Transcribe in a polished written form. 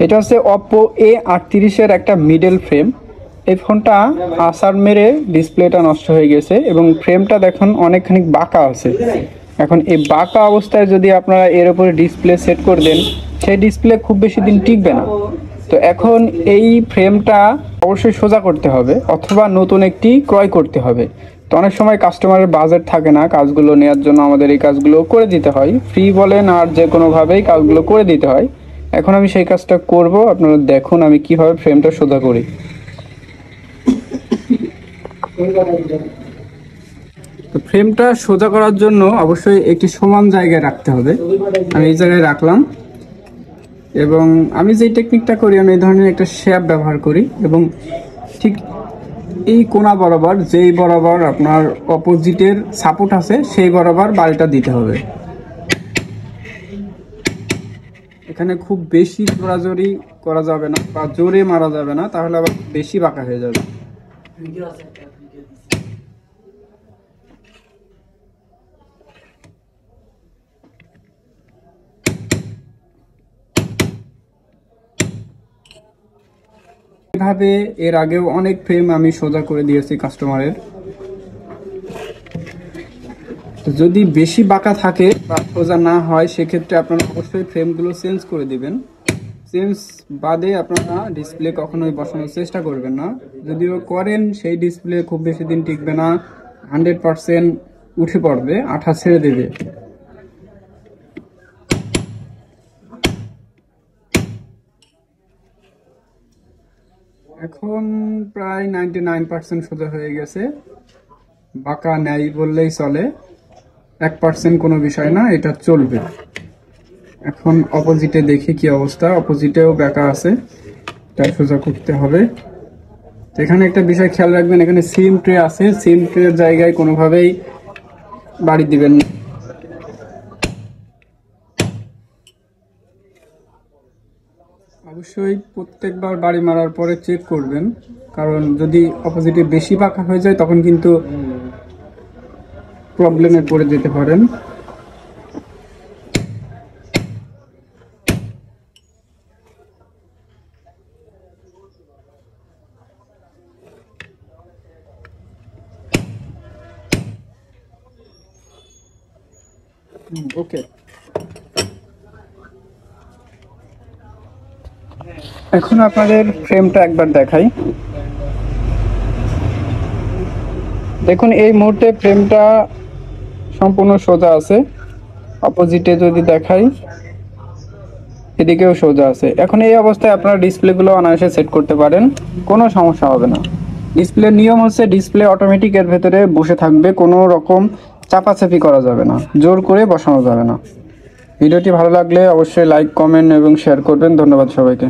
এটা হচ্ছে Oppo A38 এর একটা মিডল ফ্রেম। এই ফোনটা আসার মেরে ডিসপ্লেটা নষ্ট হয়ে গেছে এবং ফ্রেমটা দেখুন অনেকখানি বাঁকা আছে। এখন এই বাঁকা অবস্থায় যদি আপনারা এর উপরে ডিসপ্লে সেট করে দেন, সেই ডিসপ্লে খুব বেশি দিন টিকবে না। তো এখন এই ফ্রেমটা অবশ্যই সোজা করতে হবে অথবা নতুন একটি ক্রয় করতে হবে। তো অনেক সময় কাস্টমারের বাজেট থাকে না কাজগুলো নেওয়ার জন্য, আমাদের এই কাজগুলো করে দিতে হয়, ফ্রি বলেন আর যে কোনোভাবেই কাজগুলো করে দিতে হয়। এখন আমি সেই কাজটা করব, আপনারা দেখুন আমি কিভাবে ফ্রেমটা সোজা করি। তো ফ্রেমটা সোজা করার জন্য অবশ্যই একটি সমান জায়গায় রাখতে হবে। আমি এই জায়গায় রাখলাম এবং আমি যে টেকনিকটা করি, আমি এই ধরনের একটা শেপ ব্যবহার করি এবং ঠিক এই কোণা বরাবর, যেই বরাবর আপনার অপোজিটের সাপোর্ট আছে সেই বরাবর বালটা দিতে হবে। এখানে খুব বেশি জোরাজোরি করা যাবে না বা জোরে মারা যাবে না, তাহলে আবার বেশি বাঁকা হয়ে যাবে। এভাবে এর আগেও অনেক ফ্রেম আমি সোজা করে দিয়েছি কাস্টমারের। যদি বেশি বাঁকা থাকে বা সোজা না হয়, সেক্ষেত্রে আপনারা অবশ্যই ফ্রেমগুলো চেঞ্জ করে দিবেন। চেঞ্জ বাদে আপনারা ডিসপ্লে কখনোই বসানোর চেষ্টা করবেন না। যদিও করেন, সেই ডিসপ্লে খুব বেশি দিন টিকবে না, 100% উঠে পড়বে, আঠা ছেড়ে দেবে। এখন প্রায় 99% সোজা হয়ে গেছে, বাঁকা নেই বললেই চলে। 1% কোনো বিষয় না, এটা চলবে। এখন অপোজিটে দেখি কি অবস্থা। অপোজিটেও বাঁকা আছে, এটা সোজা করতে হবে। তো এখানে একটা বিষয় খেয়াল রাখবেন, এখানে সিম ট্রে আছে, সিম ট্রের জায়গায় কোনোভাবেই বাড়ি দিবেন না। অবশ্যই প্রত্যেকবার বাড়ি মারার পরে চেক করবেন, কারণ যদি অপোজিটে বেশি বাঁকা হয়ে যায় তখন কিন্তু প্রবলেমে পড়ে যেতে পারেন। ওকে, এখন আপনাদের ফ্রেমটা একবার দেখাই। দেখুন এই মুহূর্তে ফ্রেমটা সম্পূর্ণ সোজা আছে। অপোজিটে যদি দেখাই, এদিকেও সোজা আছে। এখন এই অবস্থায় আপনারা ডিসপ্লেগুলো অনায়াসে সেট করতে পারেন, কোনো সমস্যা হবে না। ডিসপ্লের নিয়ম হচ্ছে ডিসপ্লে অটোমেটিক এর ভেতরে বসে থাকবে, কোনো রকম চাপাচাপি করা যাবে না, জোর করে বসানো যাবে না। ভিডিওটি ভালো লাগলে অবশ্যই লাইক, কমেন্ট এবং শেয়ার করবেন। ধন্যবাদ সবাইকে।